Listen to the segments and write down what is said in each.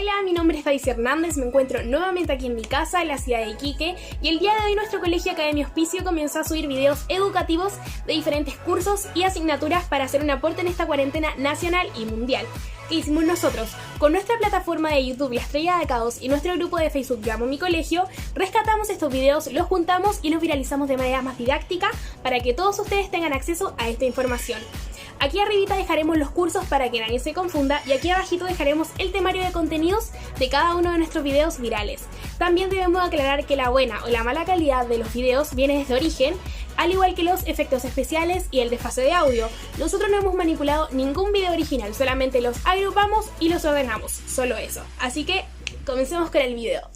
Hola, mi nombre es Daisy Hernández, me encuentro nuevamente aquí en mi casa, en la ciudad de Iquique, y el día de hoy nuestro colegio Academia Hospicio comenzó a subir videos educativos de diferentes cursos y asignaturas para hacer un aporte en esta cuarentena nacional y mundial. ¿Qué hicimos nosotros? Con nuestra plataforma de YouTube La Estrella de Caos y nuestro grupo de Facebook Yo Amo Mi Colegio, rescatamos estos videos, los juntamos y los viralizamos de manera más didáctica para que todos ustedes tengan acceso a esta información. Aquí arribita dejaremos los cursos para que nadie se confunda y aquí abajito dejaremos el temario de contenidos de cada uno de nuestros videos virales. También debemos aclarar que la buena o la mala calidad de los videos viene desde origen, al igual que los efectos especiales y el desfase de audio. Nosotros no hemos manipulado ningún video original, solamente los agrupamos y los ordenamos, solo eso. Así que comencemos con el video.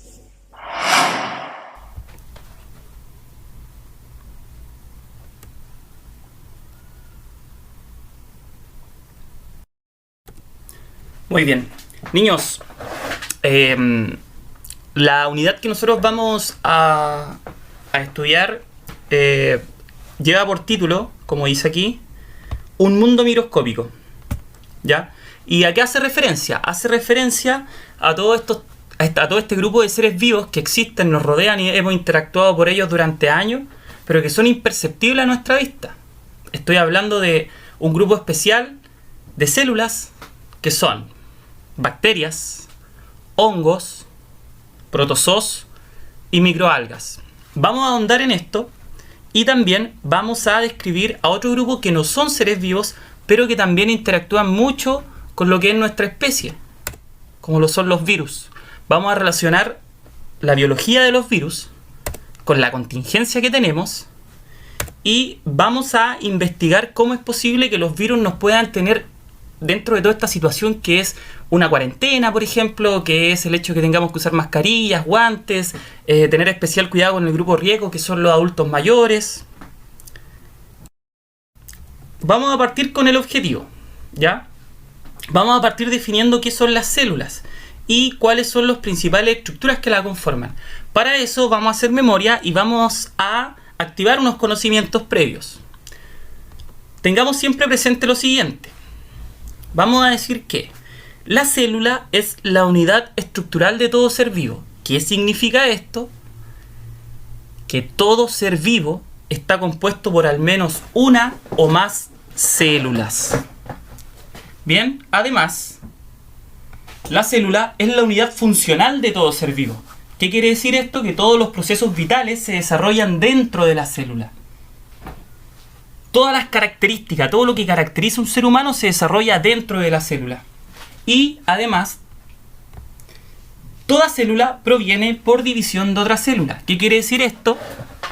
Muy bien, niños, la unidad que nosotros vamos a estudiar lleva por título, como dice aquí, Un mundo microscópico, ¿ya? ¿Y a qué hace referencia? Hace referencia a todo este grupo de seres vivos que existen, nos rodean y hemos interactuado por ellos durante años, pero que son imperceptibles a nuestra vista. Estoy hablando de un grupo especial de células que son bacterias, hongos, protozoos y microalgas. Vamos a ahondar en esto y también vamos a describir a otro grupo que no son seres vivos, pero que también interactúan mucho con lo que es nuestra especie, como lo son los virus. Vamos a relacionar la biología de los virus con la contingencia que tenemos y vamos a investigar cómo es posible que los virus nos puedan tener dentro de toda esta situación que es una cuarentena, por ejemplo, que es el hecho de que tengamos que usar mascarillas, guantes, tener especial cuidado con el grupo riesgo, que son los adultos mayores. Vamos a partir con el objetivo, ¿ya? Vamos a partir definiendo qué son las células y cuáles son las principales estructuras que la conforman. Para eso vamos a hacer memoria y vamos a activar unos conocimientos previos. Tengamos siempre presente lo siguiente. Vamos a decir que la célula es la unidad estructural de todo ser vivo. ¿Qué significa esto? Que todo ser vivo está compuesto por al menos una o más células. Bien, además, la célula es la unidad funcional de todo ser vivo. ¿Qué quiere decir esto? Que todos los procesos vitales se desarrollan dentro de la célula. Todas las características, todo lo que caracteriza a un ser humano se desarrolla dentro de la célula. Y además, toda célula proviene por división de otra célula. ¿Qué quiere decir esto?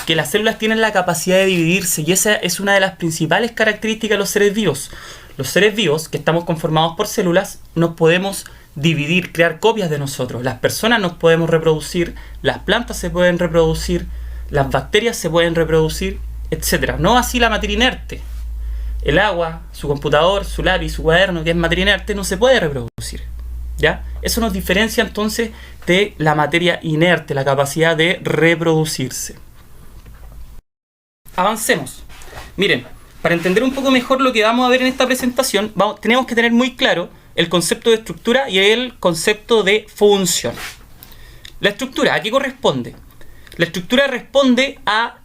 Que las células tienen la capacidad de dividirse y esa es una de las principales características de los seres vivos. Los seres vivos, que estamos conformados por células, nos podemos dividir, crear copias de nosotros. Las personas nos podemos reproducir, las plantas se pueden reproducir, las bacterias se pueden reproducir, etcétera. No así la materia inerte. El agua, su computador, su lápiz, su cuaderno, que es materia inerte, no se puede reproducir, ¿ya? Eso nos diferencia entonces de la materia inerte, la capacidad de reproducirse. Avancemos. Miren, para entender un poco mejor lo que vamos a ver en esta presentación, tenemos que tener muy claro el concepto de estructura y el concepto de función. La estructura, ¿a qué corresponde? La estructura responde a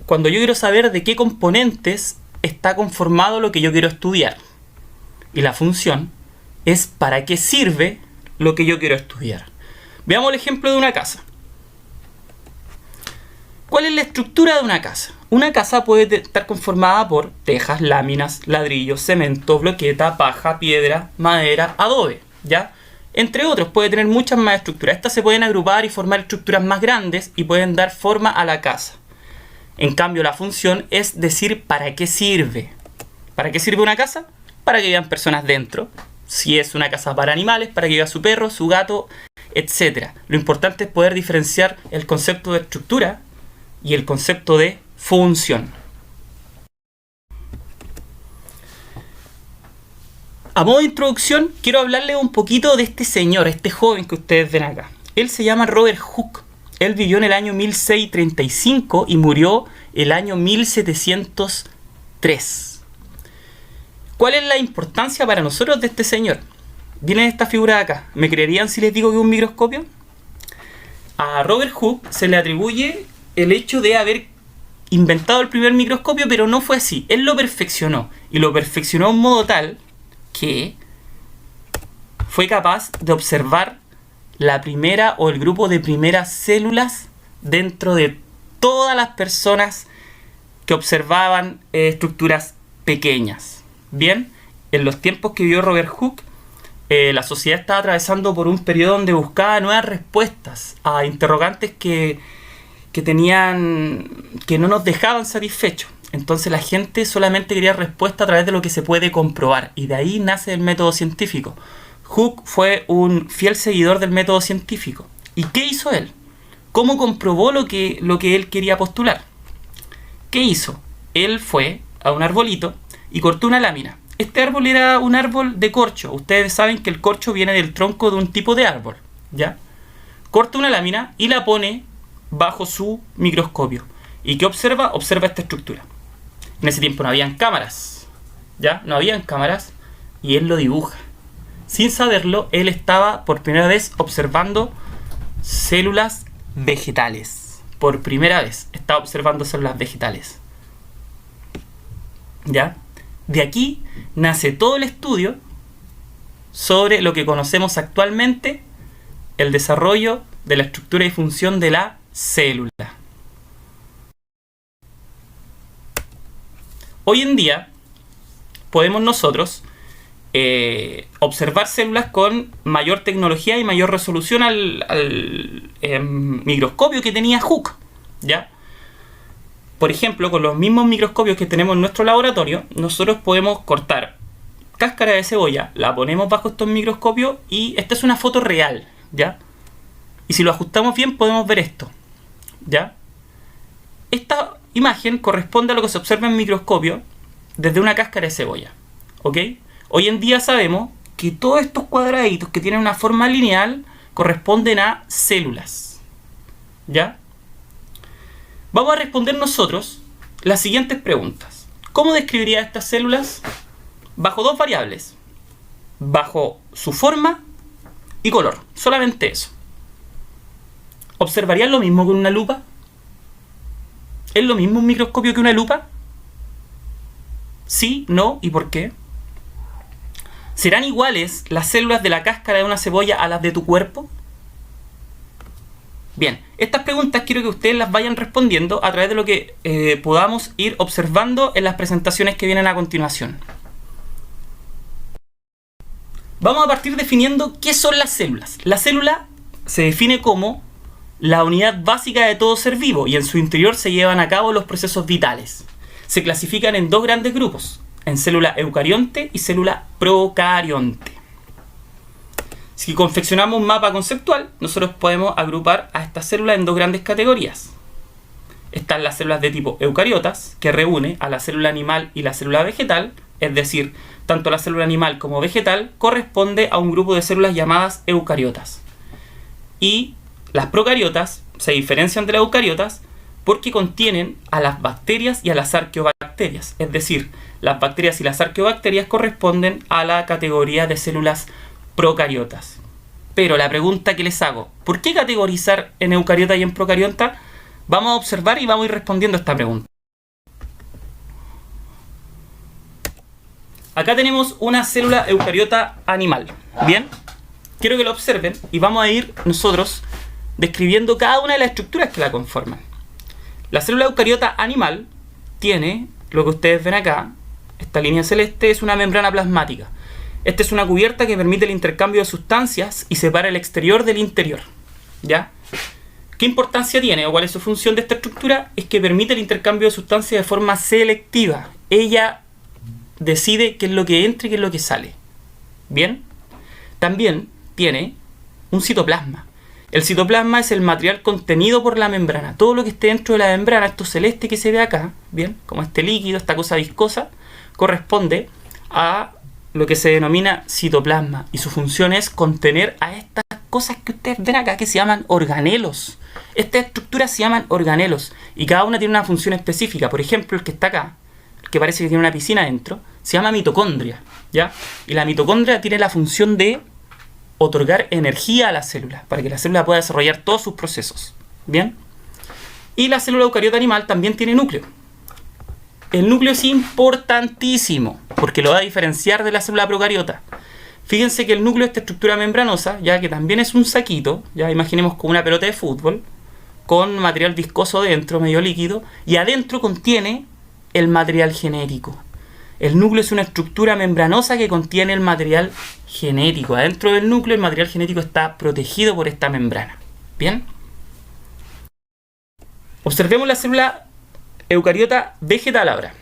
cuando yo quiero saber de qué componentes está conformado lo que yo quiero estudiar. Y la función es para qué sirve lo que yo quiero estudiar. Veamos el ejemplo de una casa. ¿Cuál es la estructura de una casa? Una casa puede estar conformada por tejas, láminas, ladrillos, cemento, bloqueta, paja, piedra, madera, adobe, ¿ya? Entre otros, puede tener muchas más estructuras. Estas se pueden agrupar y formar estructuras más grandes y pueden dar forma a la casa. En cambio, la función es decir para qué sirve. ¿Para qué sirve una casa? Para que vivan personas dentro. Si es una casa para animales, para que viva su perro, su gato, etc. Lo importante es poder diferenciar el concepto de estructura y el concepto de función. A modo de introducción, quiero hablarles un poquito de este señor, este joven que ustedes ven acá. Él se llama Robert Hooke. Él vivió en el año 1635 y murió el año 1703. ¿Cuál es la importancia para nosotros de este señor? viene esta figura de acá. ¿Me creerían si les digo que es un microscopio? A Robert Hooke se le atribuye el hecho de haber inventado el primer microscopio, pero no fue así. Él lo perfeccionó, y lo perfeccionó de un modo tal que fue capaz de observar la primera o el grupo de primeras células dentro de todas las personas que observaban estructuras pequeñas. Bien, en los tiempos que vivió Robert Hooke, la sociedad estaba atravesando por un periodo donde buscaba nuevas respuestas a interrogantes que no nos dejaban satisfechos. Entonces la gente solamente quería respuesta a través de lo que se puede comprobar, y de ahí nace el método científico. Hooke fue un fiel seguidor del método científico. ¿Y qué hizo él? ¿Cómo comprobó lo que él quería postular? ¿Qué hizo? Él fue a un arbolito y cortó una lámina. Este árbol era un árbol de corcho. Ustedes saben que el corcho viene del tronco de un tipo de árbol, ¿ya? Corta una lámina y la pone bajo su microscopio. ¿Y qué observa? Observa esta estructura. En ese tiempo no habían cámaras, ¿ya? No habían cámaras, y él lo dibuja. Sin saberlo, él estaba por primera vez observando células vegetales. Por primera vez estaba observando células vegetales, ¿ya? De aquí nace todo el estudio sobre lo que conocemos actualmente, el desarrollo de la estructura y función de la célula. Hoy en día podemos nosotros observar células con mayor tecnología y mayor resolución al microscopio que tenía Hooke, ¿ya? Por ejemplo, con los mismos microscopios que tenemos en nuestro laboratorio, nosotros podemos cortar cáscara de cebolla, la ponemos bajo estos microscopios, y esta es una foto real, ¿ya? Y si lo ajustamos bien podemos ver esto, ¿ya? Esta imagen corresponde a lo que se observa en microscopio desde una cáscara de cebolla, ¿ok? Hoy en día sabemos que todos estos cuadraditos que tienen una forma lineal corresponden a células, ¿ya? Vamos a responder nosotros las siguientes preguntas. ¿Cómo describiría estas células? Bajo dos variables. Bajo su forma y color. Solamente eso. ¿Observarían lo mismo con una lupa? ¿Es lo mismo un microscopio que una lupa? ¿Sí? ¿No? ¿Y por qué? ¿Serán iguales las células de la cáscara de una cebolla a las de tu cuerpo? Bien, estas preguntas quiero que ustedes las vayan respondiendo a través de lo que podamos ir observando en las presentaciones que vienen a continuación. Vamos a partir definiendo qué son las células. La célula se define como la unidad básica de todo ser vivo, y en su interior se llevan a cabo los procesos vitales. Se clasifican en dos grandes grupos, en célula eucarionte y célula procarionte. Si confeccionamos un mapa conceptual, nosotros podemos agrupar a estas células en dos grandes categorías. Están las células de tipo eucariotas, que reúne a la célula animal y la célula vegetal, es decir, tanto la célula animal como vegetal corresponde a un grupo de células llamadas eucariotas. Y las procariotas se diferencian de las eucariotas porque contienen a las bacterias y a las arqueobacterias, es decir, las bacterias y las arqueobacterias corresponden a la categoría de células procariotas. Pero la pregunta que les hago, ¿por qué categorizar en eucariota y en procariota? Vamos a observar y vamos a ir respondiendo a esta pregunta. Acá tenemos una célula eucariota animal. Bien, quiero que lo observen y vamos a ir nosotros describiendo cada una de las estructuras que la conforman. La célula eucariota animal tiene, lo que ustedes ven acá, esta línea celeste es una membrana plasmática. Esta es una cubierta que permite el intercambio de sustancias y separa el exterior del interior, ¿ya? ¿Qué importancia tiene o cuál es su función de esta estructura? Es que permite el intercambio de sustancias de forma selectiva. Ella decide qué es lo que entra y qué es lo que sale. ¿Bien? También tiene un citoplasma. El citoplasma es el material contenido por la membrana. Todo lo que esté dentro de la membrana, esto celeste que se ve acá, ¿bien? Como este líquido, esta cosa viscosa, corresponde a lo que se denomina citoplasma, y su función es contener a estas cosas que ustedes ven acá que se llaman organelos. Estas estructuras se llaman organelos y cada una tiene una función específica. Por ejemplo, el que está acá, el que parece que tiene una piscina dentro, se llama mitocondria, ¿ya? Y la mitocondria tiene la función de otorgar energía a la célula, para que la célula pueda desarrollar todos sus procesos. ¿Bien? Y la célula eucariota animal también tiene núcleo. El núcleo es importantísimo, porque lo va a diferenciar de la célula procariota. Fíjense que el núcleo es esta estructura membranosa, ya que también es un saquito, ya imaginemos como una pelota de fútbol, con material viscoso dentro, medio líquido, y adentro contiene el material genético. El núcleo es una estructura membranosa que contiene el material genético. Adentro del núcleo el material genético está protegido por esta membrana. ¿Bien? Observemos la célula eucariota vegetal ahora.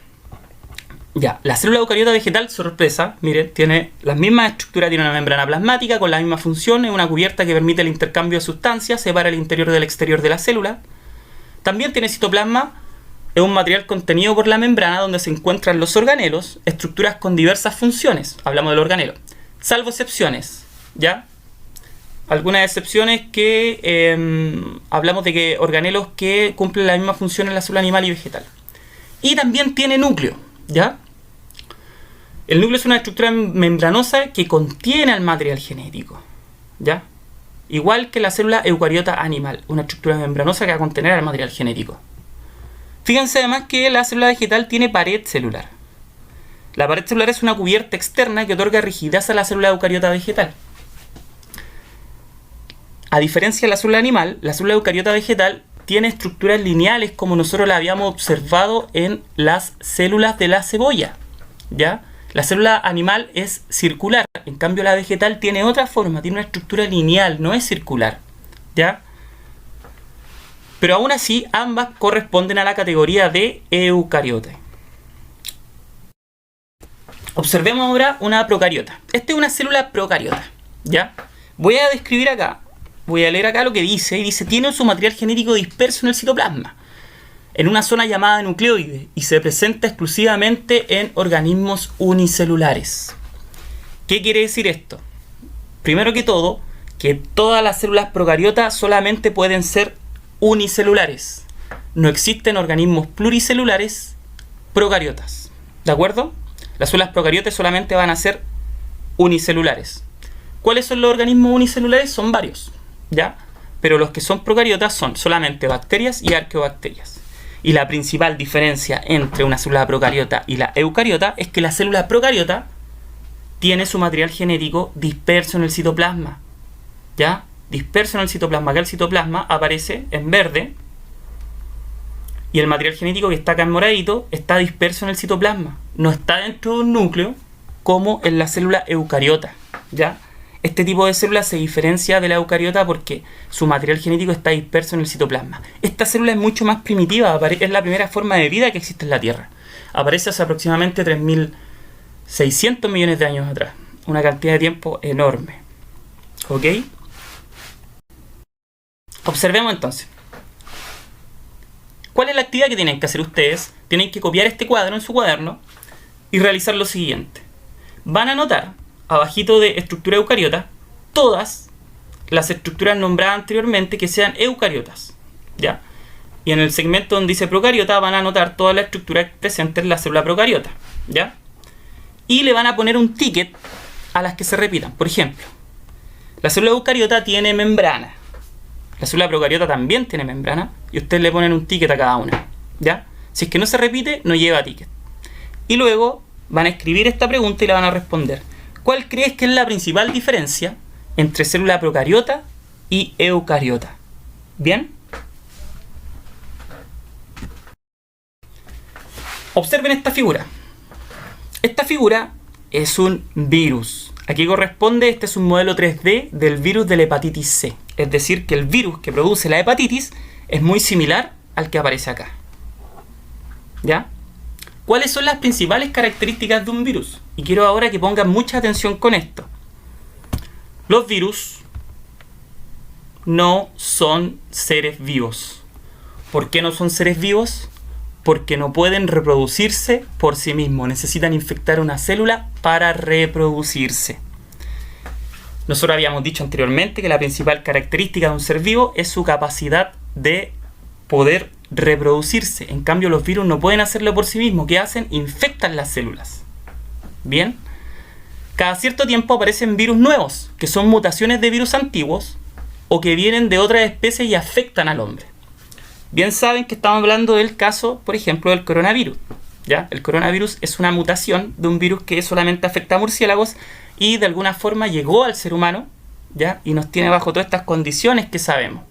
Ya, la célula eucariota vegetal, sorpresa, miren, tiene las mismas estructuras, tiene una membrana plasmática con la misma función, es una cubierta que permite el intercambio de sustancias, separa el interior del exterior de la célula. También tiene citoplasma, es un material contenido por la membrana donde se encuentran los organelos, estructuras con diversas funciones, hablamos del organelo, salvo excepciones, ¿ya? Algunas excepciones que hablamos de que organelos que cumplen la misma función en la célula animal y vegetal. Y también tiene núcleo, ¿ya? El núcleo es una estructura membranosa que contiene el material genético, ¿ya? Igual que la célula eucariota animal, una estructura membranosa que va a contener el material genético. Fíjense además que la célula vegetal tiene pared celular. La pared celular es una cubierta externa que otorga rigidez a la célula eucariota vegetal. A diferencia de la célula animal, la célula eucariota vegetal tiene estructuras lineales como nosotros la habíamos observado en las células de la cebolla, ¿ya? La célula animal es circular, en cambio la vegetal tiene otra forma, tiene una estructura lineal, no es circular, ¿ya? Pero aún así, ambas corresponden a la categoría de eucariote. Observemos ahora una procariota. Esta es una célula procariota, ¿ya? Voy a describir acá, voy a leer acá lo que dice, y dice, tiene su material genético disperso en el citoplasma, en una zona llamada nucleoide, y se presenta exclusivamente en organismos unicelulares. ¿Qué quiere decir esto? Primero que todo, que todas las células procariotas solamente pueden ser unicelulares. No existen organismos pluricelulares procariotas. ¿De acuerdo? Las células procariotas solamente van a ser unicelulares. ¿Cuáles son los organismos unicelulares? Son varios, ¿ya? Pero los que son procariotas son solamente bacterias y arqueobacterias. Y la principal diferencia entre una célula procariota y la eucariota es que la célula procariota tiene su material genético disperso en el citoplasma, ¿ya? Disperso en el citoplasma, que el citoplasma aparece en verde y el material genético que está acá en moradito está disperso en el citoplasma, no está dentro de un núcleo como en la célula eucariota, ¿ya? Este tipo de célula se diferencia de la eucariota porque su material genético está disperso en el citoplasma. Esta célula es mucho más primitiva, es la primera forma de vida que existe en la Tierra. Aparece hace aproximadamente 3.600 millones de años atrás, una cantidad de tiempo enorme, ¿ok? Observemos entonces. ¿Cuál es la actividad que tienen que hacer ustedes? Tienen que copiar este cuadro en su cuaderno y realizar lo siguiente. Van a anotar, abajito de estructura eucariota, todas las estructuras nombradas anteriormente que sean eucariotas, ¿ya? Y en el segmento donde dice procariota van a anotar todas las estructuras presentes en la célula procariota, ¿ya? Y le van a poner un ticket a las que se repitan. Por ejemplo, la célula eucariota tiene membrana. La célula procariota también tiene membrana y ustedes le ponen un ticket a cada una, ¿ya? Si es que no se repite, no lleva ticket. Y luego van a escribir esta pregunta y la van a responder. ¿Cuál crees que es la principal diferencia entre célula procariota y eucariota? ¿Bien? Observen esta figura. Esta figura es un virus. Aquí corresponde, este es un modelo 3D del virus de la hepatitis C. Es decir, que el virus que produce la hepatitis es muy similar al que aparece acá, ¿ya? ¿Cuáles son las principales características de un virus? Y quiero ahora que pongan mucha atención con esto. Los virus no son seres vivos. ¿Por qué no son seres vivos? Porque no pueden reproducirse por sí mismos. Necesitan infectar una célula para reproducirse. Nosotros habíamos dicho anteriormente que la principal característica de un ser vivo es su capacidad de poder reproducirse. En cambio, los virus no pueden hacerlo por sí mismos. ¿Qué hacen? Infectan las células. Bien. Cada cierto tiempo aparecen virus nuevos, que son mutaciones de virus antiguos o que vienen de otras especies y afectan al hombre. Bien saben que estamos hablando del caso, por ejemplo, del coronavirus. ¿Ya? El coronavirus es una mutación de un virus que solamente afecta a murciélagos y de alguna forma llegó al ser humano, ¿ya? Y nos tiene bajo todas estas condiciones que sabemos.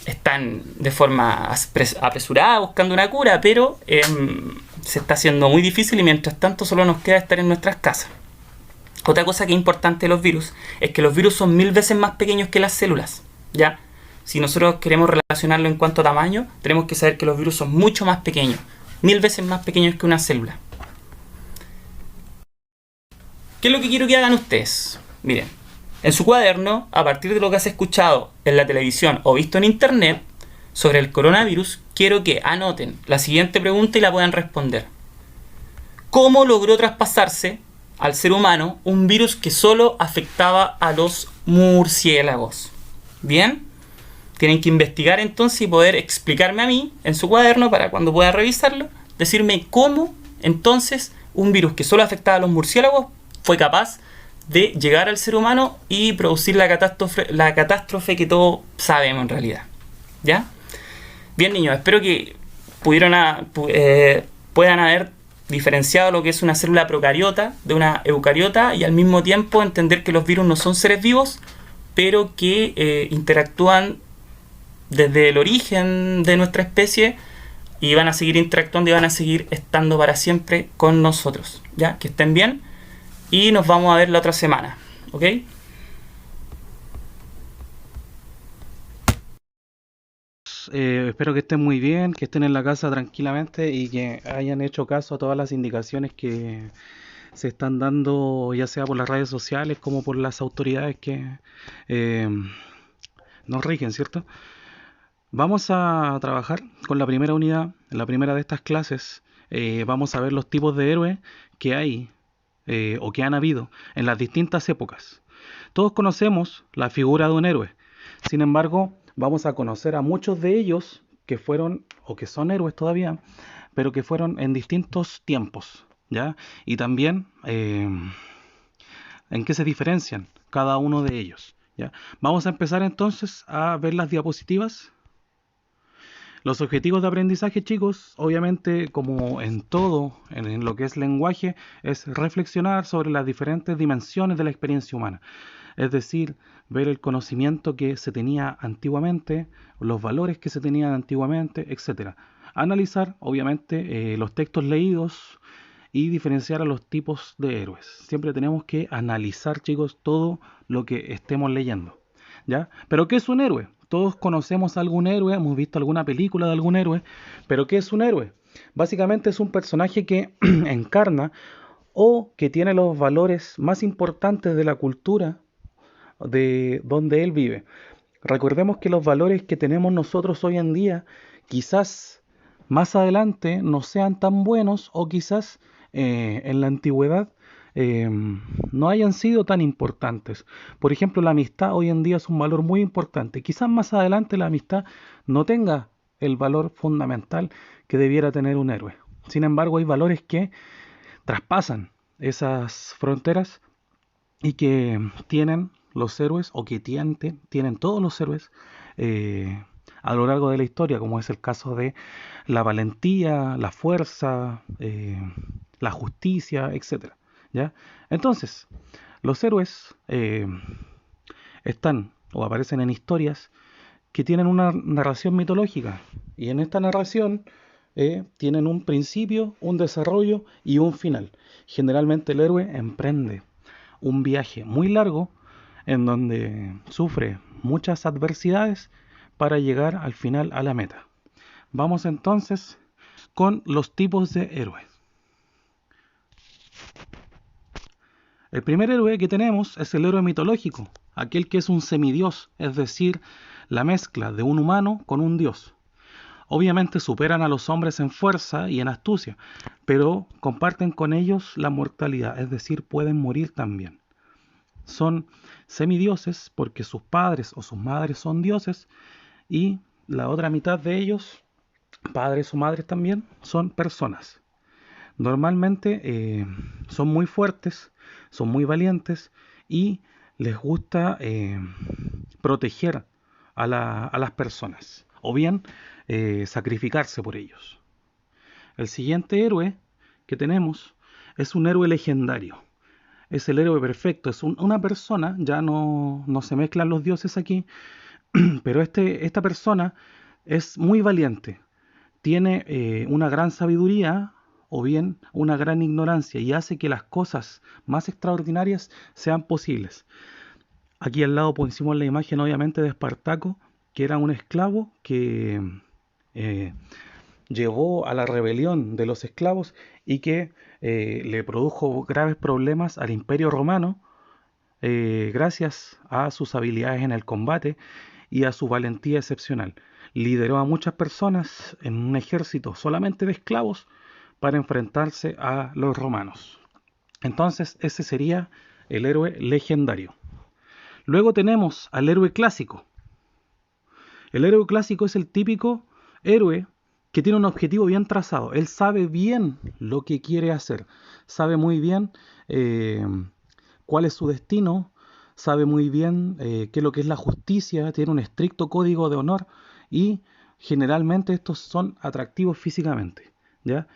Están de forma apresurada buscando una cura, pero se está haciendo muy difícil y mientras tanto solo nos queda estar en nuestras casas. Otra cosa que es importante de los virus es que los virus son 1000 veces más pequeños que las células, ¿ya? Si nosotros queremos relacionarlo en cuanto a tamaño, tenemos que saber que los virus son mucho más pequeños, 1000 veces más pequeños que una célula. ¿Qué es lo que quiero que hagan ustedes? Miren, en su cuaderno, a partir de lo que has escuchado en la televisión o visto en internet sobre el coronavirus, quiero que anoten la siguiente pregunta y la puedan responder. ¿Cómo logró traspasarse al ser humano un virus que solo afectaba a los murciélagos? ¿Bien? Tienen que investigar entonces y poder explicarme a mí en su cuaderno para cuando pueda revisarlo, decirme cómo entonces un virus que solo afectaba a los murciélagos fue capaz de llegar al ser humano y producir la catástrofe que todos sabemos en realidad. ¿Ya? Bien, niños, espero que puedan haber diferenciado lo que es una célula procariota de una eucariota y al mismo tiempo entender que los virus no son seres vivos, pero que interactúan desde el origen de nuestra especie y van a seguir interactuando y van a seguir estando para siempre con nosotros. ¿Ya? Que estén bien y nos vamos a ver la otra semana. ¿Ok? Espero que estén muy bien, que estén en la casa tranquilamente y que hayan hecho caso a todas las indicaciones que se están dando, ya sea por las redes sociales como por las autoridades que nos rigen, ¿cierto? Vamos a trabajar con la primera unidad. En la primera de estas clases vamos a ver los tipos de héroes que hay o que han habido en las distintas épocas. Todos conocemos la figura de un héroe. Sin embargo, vamos a conocer a muchos de ellos que fueron o que son héroes todavía, pero que fueron en distintos tiempos, ¿ya? Y también en qué se diferencian cada uno de ellos, ¿ya? Vamos a empezar entonces a ver las diapositivas. Los objetivos de aprendizaje, chicos, obviamente, como en todo, en lo que es lenguaje, es reflexionar sobre las diferentes dimensiones de la experiencia humana. Es decir, ver el conocimiento que se tenía antiguamente, los valores que se tenían antiguamente, etc. Analizar, obviamente, los textos leídos y diferenciar a los tipos de héroes. Siempre tenemos que analizar, chicos, todo lo que estemos leyendo, ¿ya? ¿Pero qué es un héroe? Todos conocemos a algún héroe, hemos visto alguna película de algún héroe, pero ¿qué es un héroe? Básicamente es un personaje que encarna o que tiene los valores más importantes de la cultura de donde él vive. Recordemos que los valores que tenemos nosotros hoy en día quizás más adelante no sean tan buenos o quizás en la antigüedad no hayan sido tan importantes. Por ejemplo, la amistad hoy en día es un valor muy importante. Quizás más adelante la amistad no tenga el valor fundamental que debiera tener un héroe. Sin embargo, hay valores que traspasan esas fronteras y que tienen los héroes o que tienen todos los héroes a lo largo de la historia, como es el caso de la valentía, la fuerza, la justicia, etcétera. ¿Ya? Entonces, los héroes están o aparecen en historias que tienen una narración mitológica y en esta narración tienen un principio, un desarrollo y un final. Generalmente el héroe emprende un viaje muy largo en donde sufre muchas adversidades para llegar al final a la meta. Vamos entonces con los tipos de héroes. El primer héroe que tenemos es el héroe mitológico, aquel que es un semidios, es decir, la mezcla de un humano con un dios. Obviamente superan a los hombres en fuerza y en astucia, pero comparten con ellos la mortalidad, es decir, pueden morir también. Son semidioses porque sus padres o sus madres son dioses y la otra mitad de ellos, padres o madres también, son personas. Normalmente son muy fuertes, son muy valientes y les gusta proteger a las personas o bien sacrificarse por ellos. El siguiente héroe que tenemos es un héroe legendario. Es el héroe perfecto, es una persona, ya no se mezclan los dioses aquí, pero esta persona es muy valiente, tiene una gran sabiduría o bien una gran ignorancia y hace que las cosas más extraordinarias sean posibles. Aquí al lado pusimos la imagen obviamente de Espartaco, que era un esclavo que eh, llevó a la rebelión de los esclavos y que le produjo graves problemas al Imperio Romano gracias a sus habilidades en el combate y a su valentía excepcional. Lideró a muchas personas en un ejército solamente de esclavos para enfrentarse a los romanos. Entonces ese sería el héroe legendario. Luego tenemos al héroe clásico. El héroe clásico es el típico héroe que tiene un objetivo bien trazado. Él sabe bien lo que quiere hacer, sabe muy bien cuál es su destino, sabe muy bien qué es lo que es la justicia, tiene un estricto código de honor y generalmente estos son atractivos físicamente, ¿ya?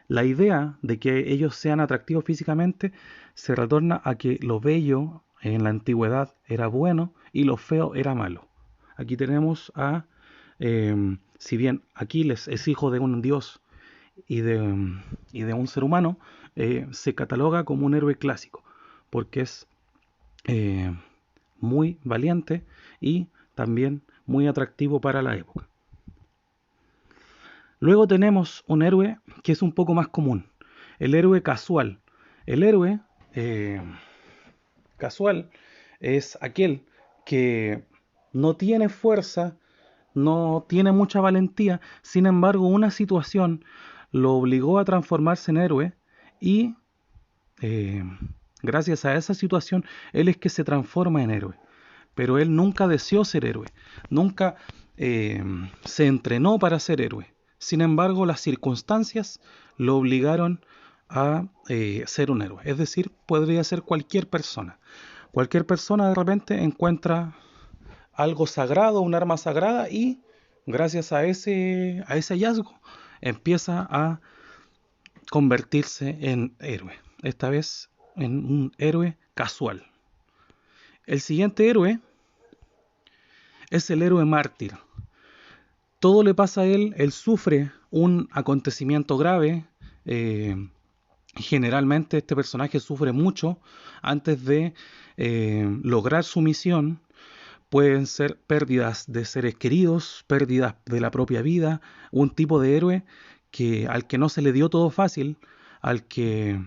La idea de que ellos sean atractivos físicamente se retorna a que lo bello en la antigüedad era bueno y lo feo era malo. Aquí tenemos si bien Aquiles es hijo de un dios y de un ser humano, se cataloga como un héroe clásico, porque es muy valiente y también muy atractivo para la época. Luego tenemos un héroe que es un poco más común, el héroe casual. El héroe casual es aquel que no tiene fuerza, no tiene mucha valentía, sin embargo una situación lo obligó a transformarse en héroe y gracias a esa situación él es que se transforma en héroe. Pero él nunca deseó ser héroe, nunca se entrenó para ser héroe. Sin embargo, las circunstancias lo obligaron a ser un héroe. Es decir, podría ser cualquier persona. Cualquier persona de repente encuentra algo sagrado, un arma sagrada y gracias a ese hallazgo empieza a convertirse en héroe. Esta vez en un héroe casual. El siguiente héroe es el héroe mártir. Todo le pasa a él sufre un acontecimiento grave. Generalmente este personaje sufre mucho antes de lograr su misión. Pueden ser pérdidas de seres queridos, pérdidas de la propia vida, un tipo de héroe al que no se le dio todo fácil, al que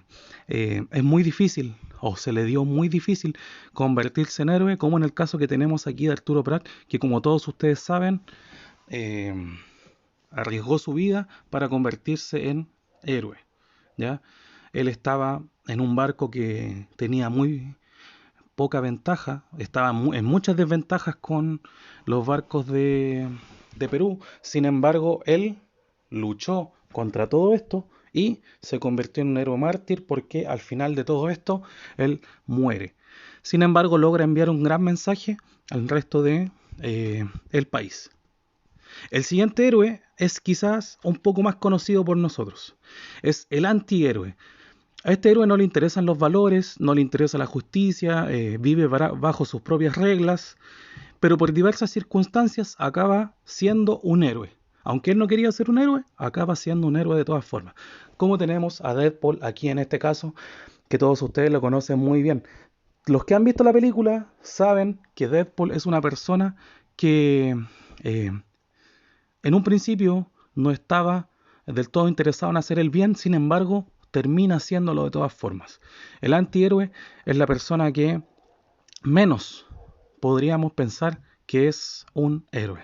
es muy difícil o se le dio muy difícil convertirse en héroe, como en el caso que tenemos aquí de Arturo Prat, que como todos ustedes saben, arriesgó su vida para convertirse en héroe, ¿ya? Él estaba en un barco que tenía muy poca ventaja, estaba en muchas desventajas con los barcos de Perú. Sin embargo, él luchó contra todo esto y se convirtió en un héroe mártir porque al final de todo esto él muere. Sin embargo, logra enviar un gran mensaje al resto de el país. El siguiente héroe es quizás un poco más conocido por nosotros. Es el antihéroe. A este héroe no le interesan los valores, no le interesa la justicia, vive bajo sus propias reglas, pero por diversas circunstancias acaba siendo un héroe. Aunque él no quería ser un héroe, acaba siendo un héroe de todas formas. Como tenemos a Deadpool aquí en este caso, que todos ustedes lo conocen muy bien. Los que han visto la película saben que Deadpool es una persona que en un principio no estaba del todo interesado en hacer el bien, sin embargo termina haciéndolo de todas formas. El antihéroe es la persona que menos podríamos pensar que es un héroe.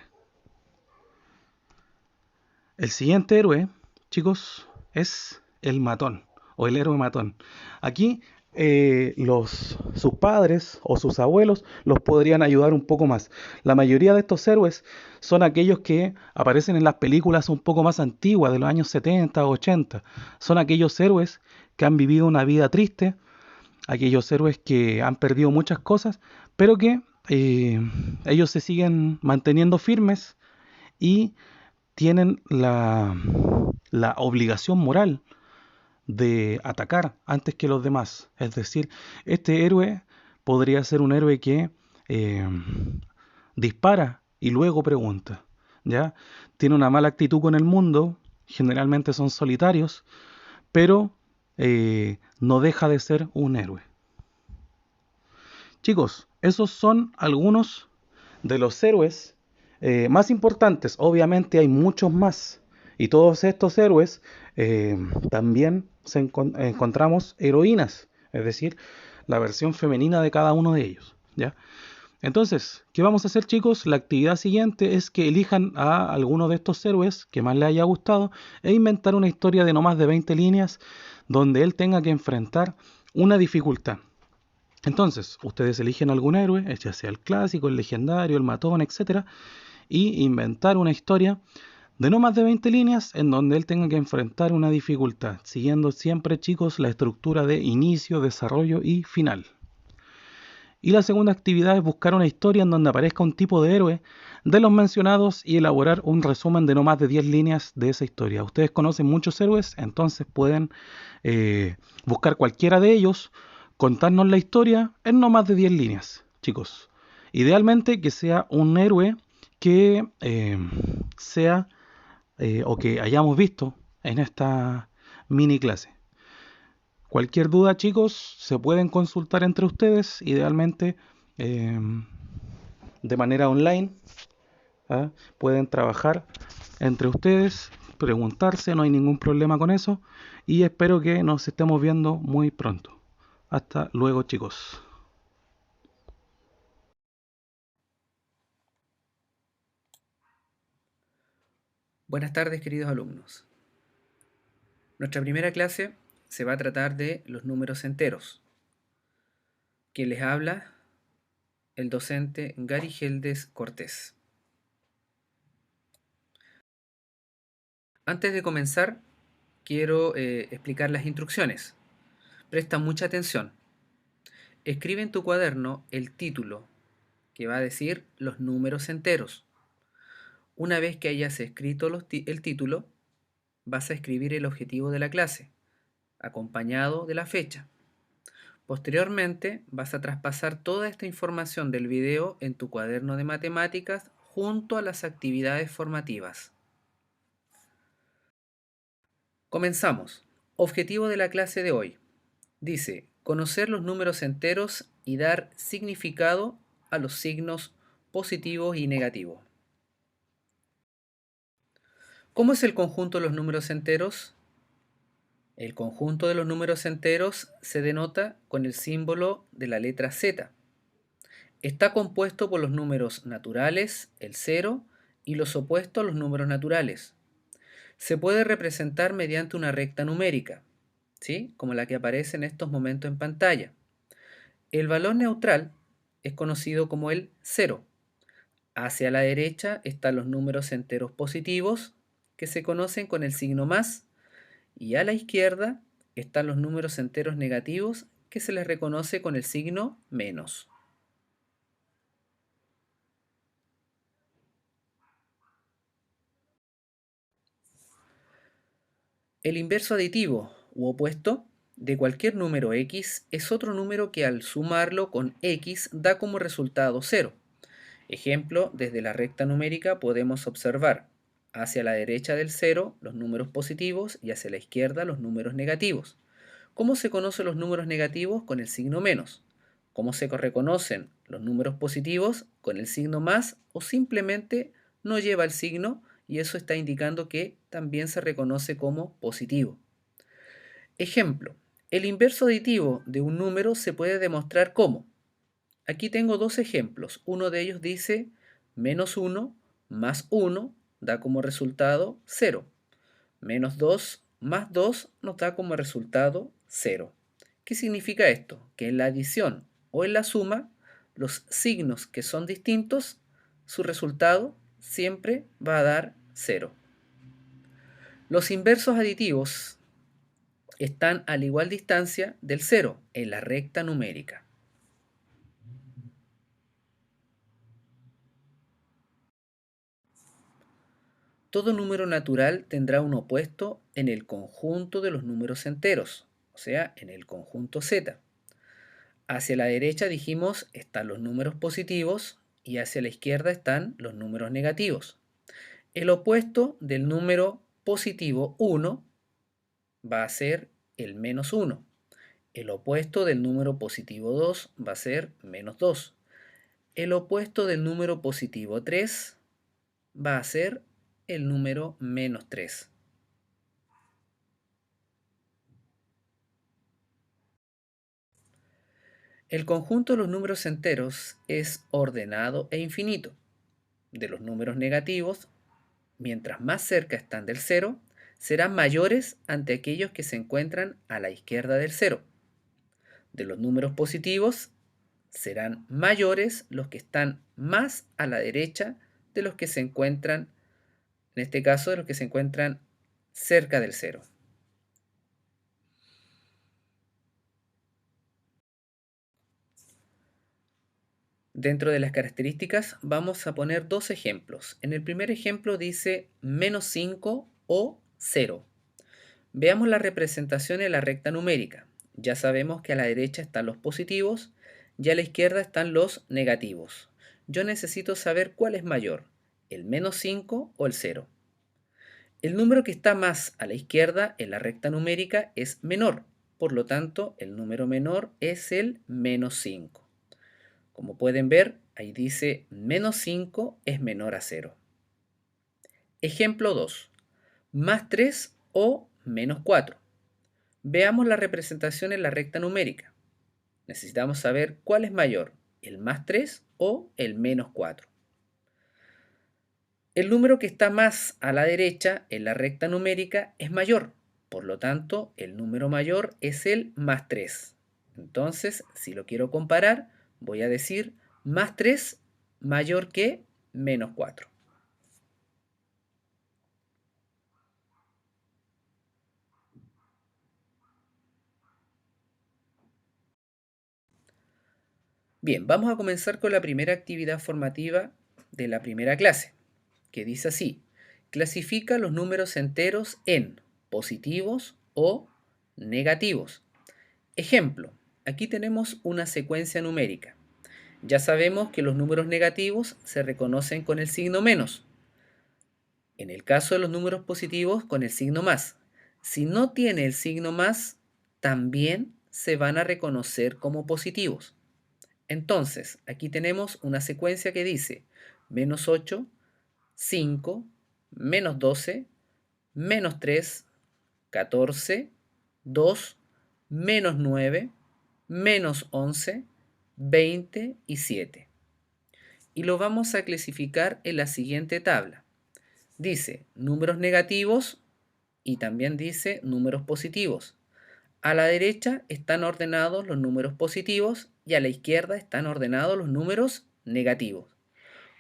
El siguiente héroe, chicos, es el matón o el héroe matón. Aquí sus padres o sus abuelos los podrían ayudar un poco más. La mayoría de estos héroes son aquellos que aparecen en las películas un poco más antiguas, de los años 70 o 80. Son aquellos héroes que han vivido una vida triste, aquellos héroes que han perdido muchas cosas, pero que ellos se siguen manteniendo firmes y tienen la obligación moral de atacar antes que los demás. Es decir, este héroe podría ser un héroe que eh, dispara y luego pregunta, ¿ya? Tiene una mala actitud con el mundo, generalmente son solitarios, pero no deja de ser un héroe. Chicos, esos son algunos de los héroes más importantes. Obviamente hay muchos más. Y todos estos héroes también encontramos heroínas, es decir, la versión femenina de cada uno de ellos, ¿ya? Entonces, ¿qué vamos a hacer, chicos? La actividad siguiente es que elijan a alguno de estos héroes que más les haya gustado e inventar una historia de no más de 20 líneas donde él tenga que enfrentar una dificultad. Entonces, ustedes eligen algún héroe, ya sea el clásico, el legendario, el matón, etcétera, y inventar una historia de no más de 20 líneas en donde él tenga que enfrentar una dificultad, siguiendo siempre, chicos, la estructura de inicio, desarrollo y final. Y la segunda actividad es buscar una historia en donde aparezca un tipo de héroe de los mencionados y elaborar un resumen de no más de 10 líneas de esa historia. Ustedes conocen muchos héroes, entonces pueden buscar cualquiera de ellos, contarnos la historia en no más de 10 líneas, chicos. Idealmente que sea un héroe que sea o que hayamos visto en esta mini clase. Cualquier duda, chicos, se pueden consultar entre ustedes, idealmente de manera online. ¿Ah? Pueden trabajar entre ustedes, preguntarse, no hay ningún problema con eso. Y espero que nos estemos viendo muy pronto. Hasta luego, chicos. Buenas tardes, queridos alumnos. Nuestra primera clase se va a tratar de los números enteros. Quien les habla, el docente Gary Geldes Cortés. Antes de comenzar, quiero explicar las instrucciones. Presta mucha atención. Escribe en tu cuaderno el título, que va a decir los números enteros. Una vez que hayas escrito el título, vas a escribir el objetivo de la clase, acompañado de la fecha. Posteriormente, vas a traspasar toda esta información del video en tu cuaderno de matemáticas junto a las actividades formativas. Comenzamos. Objetivo de la clase de hoy. Dice, conocer los números enteros y dar significado a los signos positivos y negativos. ¿Cómo es el conjunto de los números enteros? El conjunto de los números enteros se denota con el símbolo de la letra Z. Está compuesto por los números naturales, el 0, y los opuestos a los números naturales. Se puede representar mediante una recta numérica, ¿sí? Como la que aparece en estos momentos en pantalla. El valor neutral es conocido como el 0. Hacia la derecha están los números enteros positivos, que se conocen con el signo más, y a la izquierda están los números enteros negativos, que se les reconoce con el signo menos. El inverso aditivo u opuesto de cualquier número x es otro número que al sumarlo con x da como resultado 0. Ejemplo, desde la recta numérica podemos observar hacia la derecha del 0 los números positivos y hacia la izquierda los números negativos. ¿Cómo se conocen los números negativos? Con el signo menos. ¿Cómo se reconocen los números positivos? Con el signo más, o simplemente no lleva el signo y eso está indicando que también se reconoce como positivo. Ejemplo, el inverso aditivo de un número se puede demostrar como. Aquí tengo dos ejemplos. Uno de ellos dice menos 1 más 1 da como resultado 0. Menos 2 más 2 nos da como resultado 0. ¿Qué significa esto? Que en la adición o en la suma, los signos que son distintos, su resultado siempre va a dar 0. Los inversos aditivos están a la igual distancia del 0 en la recta numérica. Todo número natural tendrá un opuesto en el conjunto de los números enteros, o sea, en el conjunto Z. Hacia la derecha dijimos están los números positivos y hacia la izquierda están los números negativos. El opuesto del número positivo 1 va a ser el menos 1. El opuesto del número positivo 2 va a ser menos 2. El opuesto del número positivo 3 va a ser el número menos 3. El conjunto de los números enteros es ordenado e infinito. De los números negativos, mientras más cerca están del 0, serán mayores ante aquellos que se encuentran a la izquierda del 0. De los números positivos, serán mayores los que están más a la derecha de los que se encuentran, en este caso, de los que se encuentran cerca del 0. Dentro de las características vamos a poner dos ejemplos. En el primer ejemplo dice menos 5 o 0. Veamos la representación en la recta numérica. Ya sabemos que a la derecha están los positivos y a la izquierda están los negativos. Yo necesito saber cuál es mayor, el menos 5 o el 0. El número que está más a la izquierda en la recta numérica es menor, por lo tanto el número menor es el menos 5. Como pueden ver, ahí dice menos 5 es menor a 0. Ejemplo 2. Más 3 o menos 4. Veamos la representación en la recta numérica. Necesitamos saber cuál es mayor, el más 3 o el menos 4. El número que está más a la derecha en la recta numérica es mayor, por lo tanto el número mayor es el más 3. Entonces, si lo quiero comparar, voy a decir más 3 mayor que menos 4. Bien, vamos a comenzar con la primera actividad formativa de la primera clase, que dice así: clasifica los números enteros en positivos o negativos. Ejemplo, aquí tenemos una secuencia numérica. Ya sabemos que los números negativos se reconocen con el signo menos. En el caso de los números positivos, con el signo más. Si no tiene el signo más, también se van a reconocer como positivos. Entonces, aquí tenemos una secuencia que dice menos 8, 5, menos 12, menos 3, 14, 2, menos 9, menos 11, 20 y 7. Y lo vamos a clasificar en la siguiente tabla. Dice números negativos y también dice números positivos. A la derecha están ordenados los números positivos y a la izquierda están ordenados los números negativos.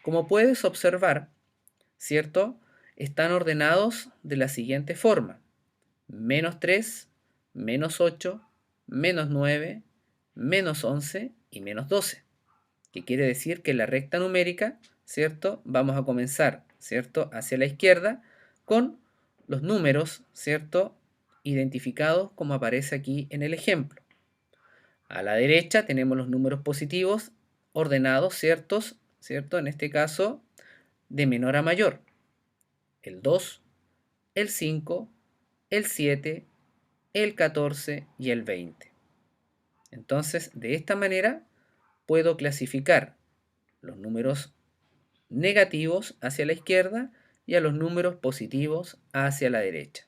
Como puedes observar, ¿cierto? Están ordenados de la siguiente forma: menos 3, menos 8, menos 9, menos 11 y menos 12. Que quiere decir que en la recta numérica, ¿cierto? Vamos a comenzar, ¿cierto?, hacia la izquierda con los números, ¿cierto?, identificados como aparece aquí en el ejemplo. A la derecha tenemos los números positivos ordenados, ¿cierto? En este caso, de menor a mayor. El 2, el 5, el 7, el 14 y el 20. Entonces, de esta manera puedo clasificar los números negativos hacia la izquierda y a los números positivos hacia la derecha.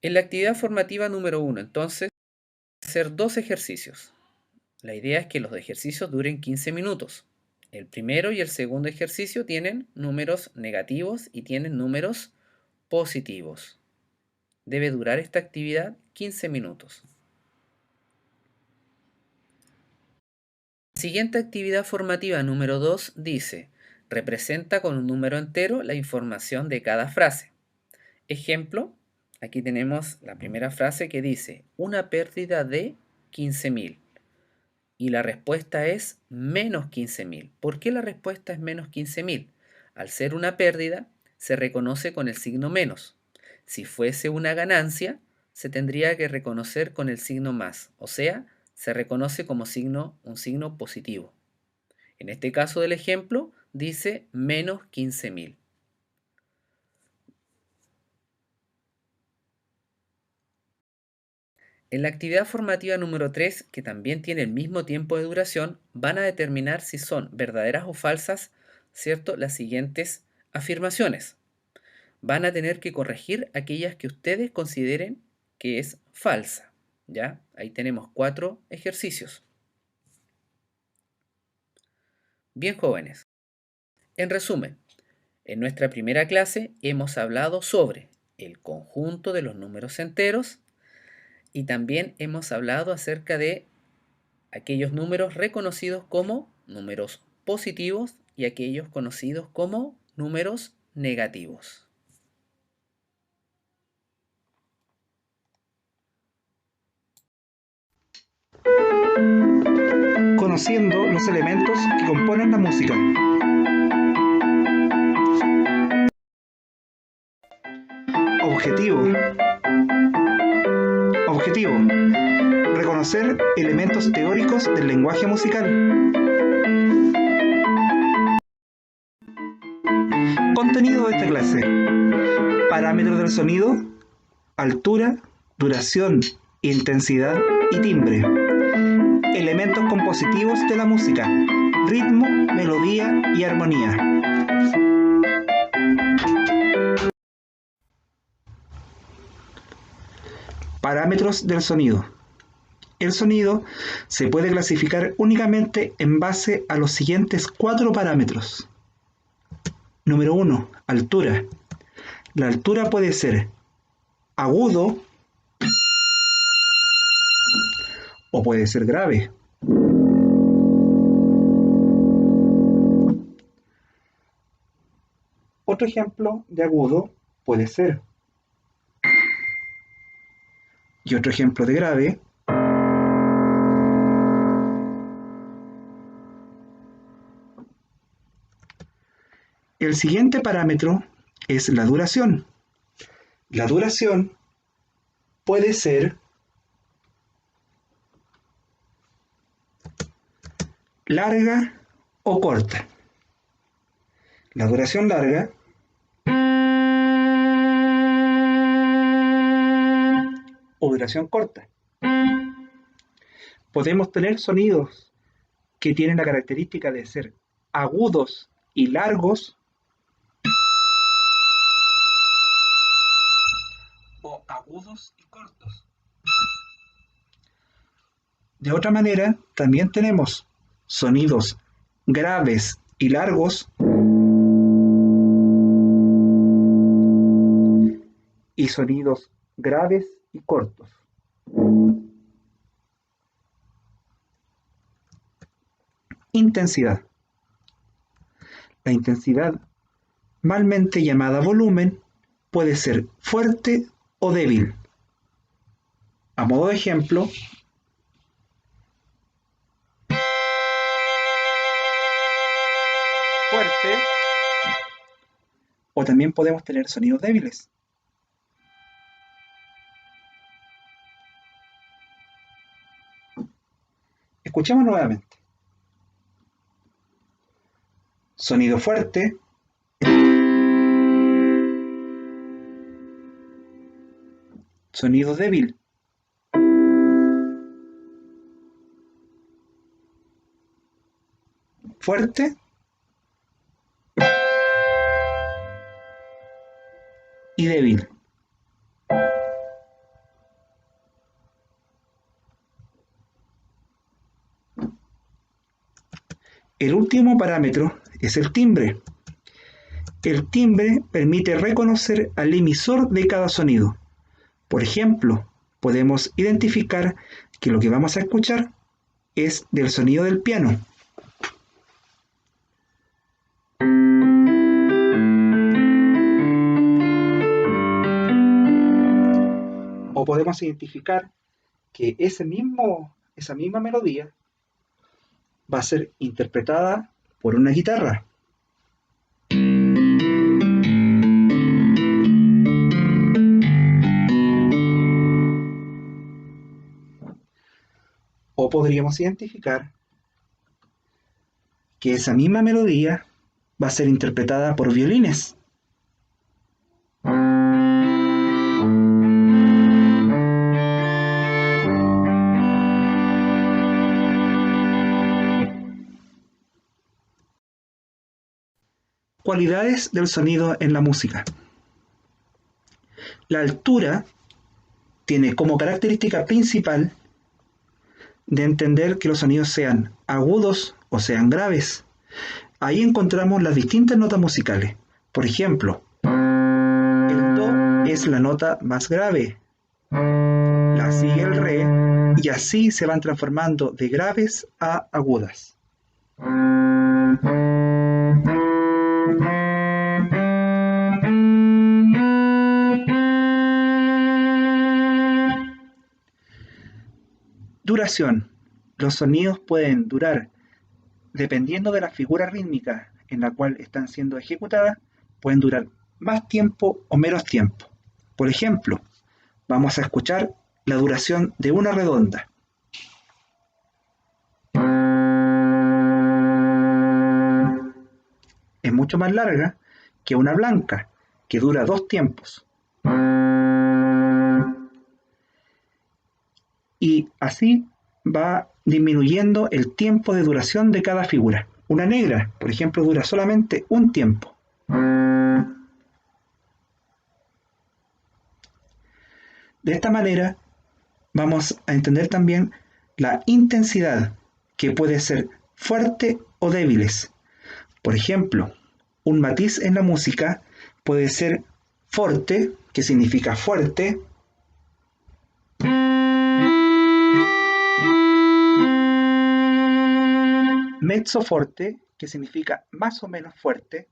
En la actividad formativa número 1, entonces, hacer dos ejercicios. La idea es que los ejercicios duren 15 minutos. El primero y el segundo ejercicio tienen números negativos y tienen números positivos. Debe durar esta actividad 15 minutos. La siguiente actividad formativa número 2 dice: representa con un número entero la información de cada frase. Ejemplo, aquí tenemos la primera frase que dice una pérdida de 15.000 y la respuesta es menos 15.000. ¿Por qué la respuesta es menos 15.000? Al ser una pérdida, se reconoce con el signo menos. Si fuese una ganancia, se tendría que reconocer con el signo más, o sea, se reconoce como un signo positivo. En este caso del ejemplo, dice menos 15.000. En la actividad formativa número 3, que también tiene el mismo tiempo de duración, van a determinar si son verdaderas o falsas, ¿cierto?, las siguientes afirmaciones. Van a tener que corregir aquellas que ustedes consideren que es falsa, ¿ya? Ahí tenemos 4 ejercicios. Bien, jóvenes. En resumen, en nuestra primera clase hemos hablado sobre el conjunto de los números enteros y también hemos hablado acerca de aquellos números reconocidos como números positivos y aquellos conocidos como números negativos. Conociendo los elementos que componen la música. Objetivo. Reconocer elementos teóricos del lenguaje musical. Contenido de esta clase. Parámetros del sonido, altura, duración, intensidad y timbre. Elementos compositivos de la música, ritmo, melodía y armonía. Parámetros del sonido. El sonido se puede clasificar únicamente en base a los siguientes 4 parámetros. Número 1, altura. La altura puede ser agudo o puede ser grave. Otro ejemplo de agudo puede ser. Y otro ejemplo de grave. El siguiente parámetro es la duración. La duración puede ser larga o corta. La duración larga o duración corta. Podemos tener sonidos que tienen la característica de ser agudos y largos o agudos y cortos. De otra manera, también tenemos sonidos graves y largos y sonidos graves y cortos. Intensidad. La intensidad, malmente llamada volumen, puede ser fuerte o débil. A modo de ejemplo, fuerte, o también podemos tener sonidos débiles. Escuchemos nuevamente. Sonido fuerte. Sonido débil. Fuerte. Y débil. El último parámetro es el timbre. El timbre permite reconocer al emisor de cada sonido. Por ejemplo, podemos identificar que lo que vamos a escuchar es del sonido del piano. O podemos identificar que esa misma melodía va a ser interpretada por una guitarra. O podríamos identificar que esa misma melodía va a ser interpretada por violines. Cualidades del sonido en la música. La altura tiene como característica principal de entender que los sonidos sean agudos o sean graves. Ahí encontramos las distintas notas musicales. Por ejemplo, el do es la nota más grave, la sigue el re, y así se van transformando de graves a agudas. Duración. Los sonidos pueden durar, dependiendo de la figura rítmica en la cual están siendo ejecutadas, pueden durar más tiempo o menos tiempo. Por ejemplo, vamos a escuchar la duración de una redonda. Es mucho más larga que una blanca, que dura 2 tiempos. Y así va disminuyendo el tiempo de duración de cada figura. Una negra, por ejemplo, dura solamente un tiempo. De esta manera vamos a entender también la intensidad, que puede ser fuerte o débiles. Por ejemplo, un matiz en la música puede ser forte, que significa fuerte, mezzo forte, que significa más o menos fuerte,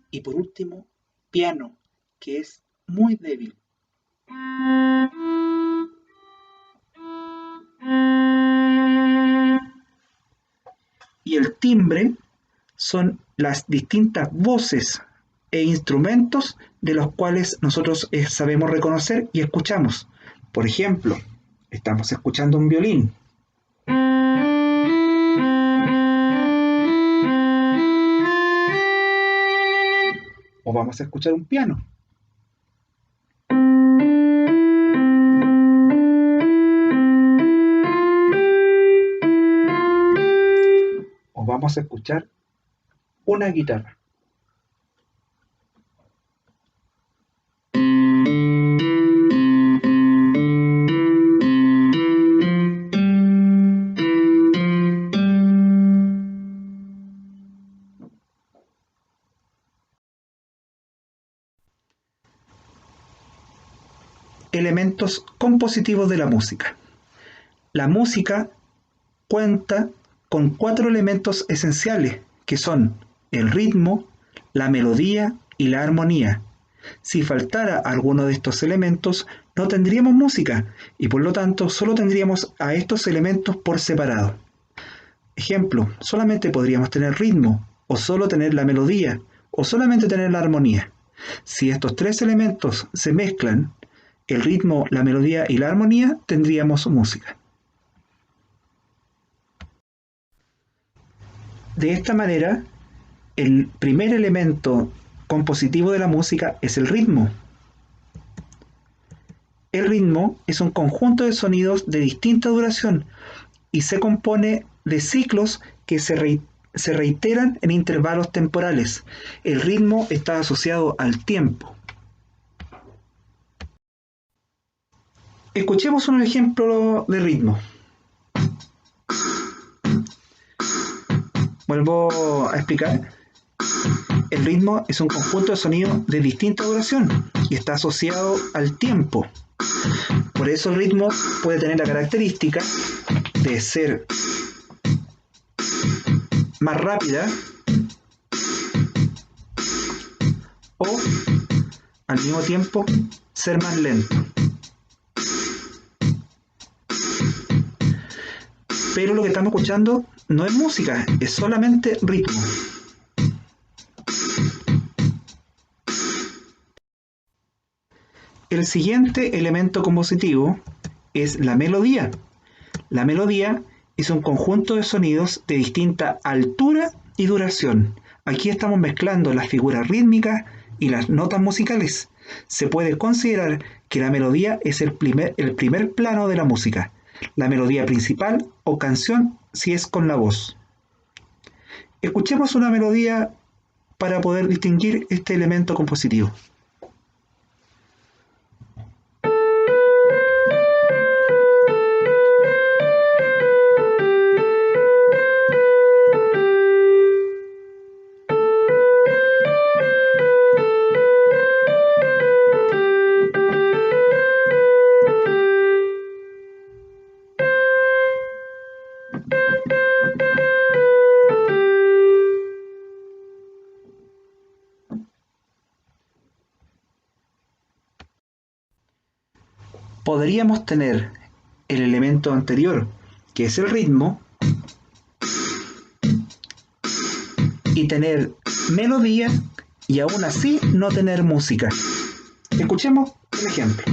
y por último, piano, que es muy débil. Y el timbre son las distintas voces e instrumentos de los cuales nosotros sabemos reconocer y escuchamos. Por ejemplo, estamos escuchando un violín. O vamos a escuchar un piano. O vamos a escuchar una guitarra. Elementos compositivos de la música. La música cuenta con 4 elementos esenciales, que son el ritmo, la melodía y la armonía. Si faltara alguno de estos elementos, no tendríamos música, y por lo tanto solo tendríamos a estos elementos por separado. Ejemplo, solamente podríamos tener ritmo, o solo tener la melodía, o solamente tener la armonía. Si estos 3 elementos se mezclan, el ritmo, la melodía y la armonía, tendríamos música. De esta manera, el primer elemento compositivo de la música es el ritmo. El ritmo es un conjunto de sonidos de distinta duración y se compone de ciclos que se reiteran en intervalos temporales. El ritmo está asociado al tiempo. Escuchemos un ejemplo de ritmo. Vuelvo a explicar. el ritmo es un conjunto de sonidos de distinta duración y está asociado al tiempo. Por eso el ritmo puede tener la característica de ser más rápida o al mismo tiempo ser más lento. Pero lo que estamos escuchando no es música, es solamente ritmo. El siguiente elemento compositivo es la melodía. La melodía es un conjunto de sonidos de distinta altura y duración. Aquí estamos mezclando las figuras rítmicas y las notas musicales. Se puede considerar que la melodía es el primer plano de la música, la melodía principal o canción si es con la voz. Escuchemos una melodía para poder distinguir este elemento compositivo. Podríamos tener el elemento anterior, que es el ritmo, y tener melodía y aún así no tener música. Escuchemos el ejemplo.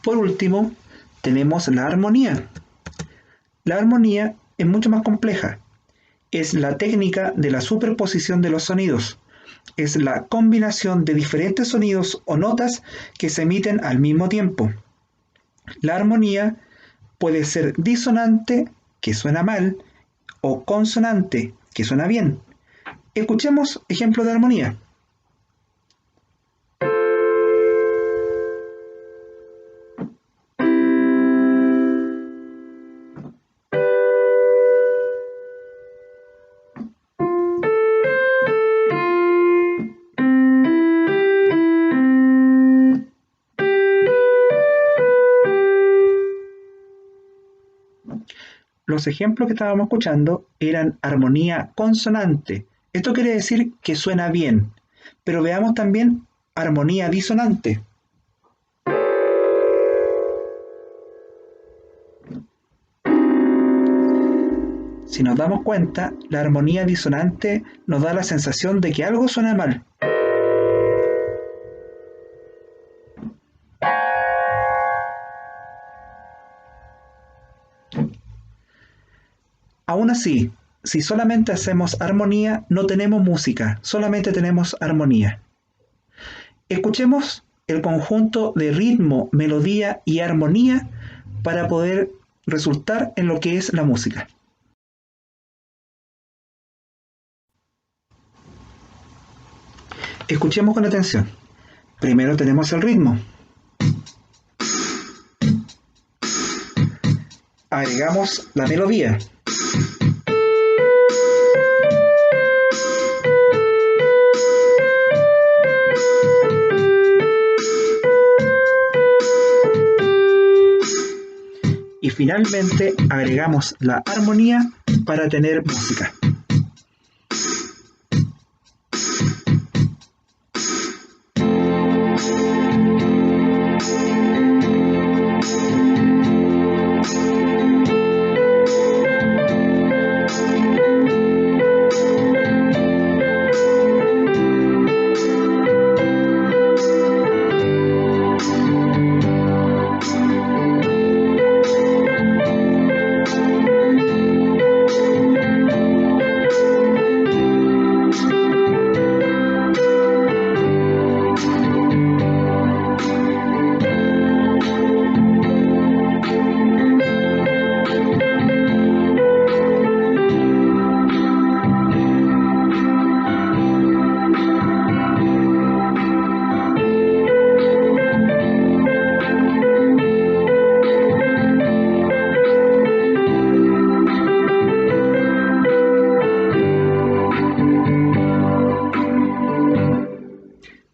Por último, tenemos la armonía. La armonía es mucho más compleja. Es la técnica de la superposición de los sonidos. Es la combinación de diferentes sonidos o notas que se emiten al mismo tiempo. La armonía puede ser disonante, que suena mal, o consonante, que suena bien. Escuchemos ejemplos de armonía. Los ejemplos que estábamos escuchando eran armonía consonante. Esto quiere decir que suena bien, pero veamos también armonía disonante. Si nos damos cuenta, la armonía disonante nos da la sensación de que algo suena mal. Aún así, si solamente hacemos armonía, no tenemos música, solamente tenemos armonía. Escuchemos el conjunto de ritmo, melodía y armonía para poder resultar en lo que es la música. Escuchemos con atención. Primero tenemos el ritmo. Agregamos la melodía. Y finalmente agregamos la armonía para tener música.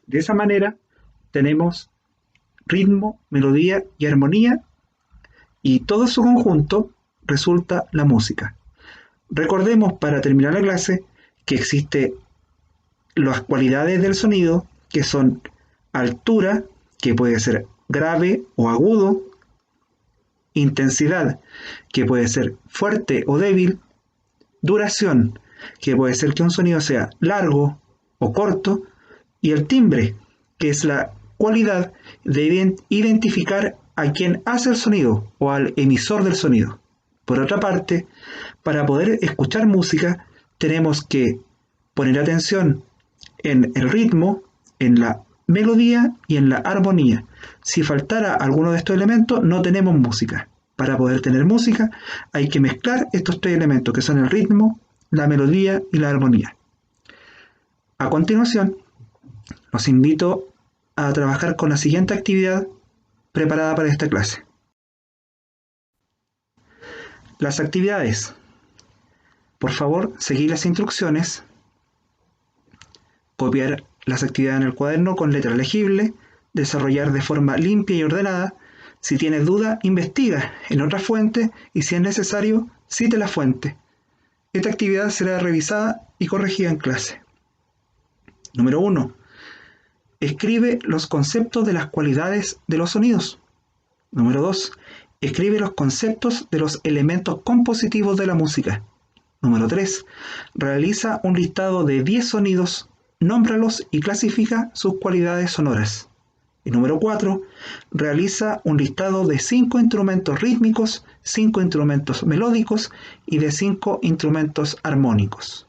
De esa manera tenemos ritmo, melodía y armonía, y todo su conjunto resulta la música. Recordemos, para terminar la clase, que existen las cualidades del sonido, que son altura, que puede ser grave o agudo, intensidad, que puede ser fuerte o débil, duración, que puede ser que un sonido sea largo o corto, y el timbre, que es la cualidad de identificar a quien hace el sonido o al emisor del sonido. Por otra parte, para poder escuchar música, tenemos que poner atención en el ritmo, en la melodía y en la armonía. Si faltara alguno de estos elementos, no tenemos música. Para poder tener música, hay que mezclar estos tres elementos, que son el ritmo, la melodía y la armonía. A continuación, los invito a trabajar con la siguiente actividad preparada para esta clase. Las actividades. Por favor, seguir las instrucciones, copiar las actividades en el cuaderno con letra legible, desarrollar de forma limpia y ordenada. Si tienes duda, investiga en otra fuente y, si es necesario, cite la fuente. Esta actividad será revisada y corregida en clase. Número 1. Escribe los conceptos de las cualidades de los sonidos. Número 2. Escribe los conceptos de los elementos compositivos de la música. Número 3. Realiza un listado de 10 sonidos, nómbralos y clasifica sus cualidades sonoras. Y número 4. Realiza un listado de 5 instrumentos rítmicos, 5 instrumentos melódicos y de 5 instrumentos armónicos.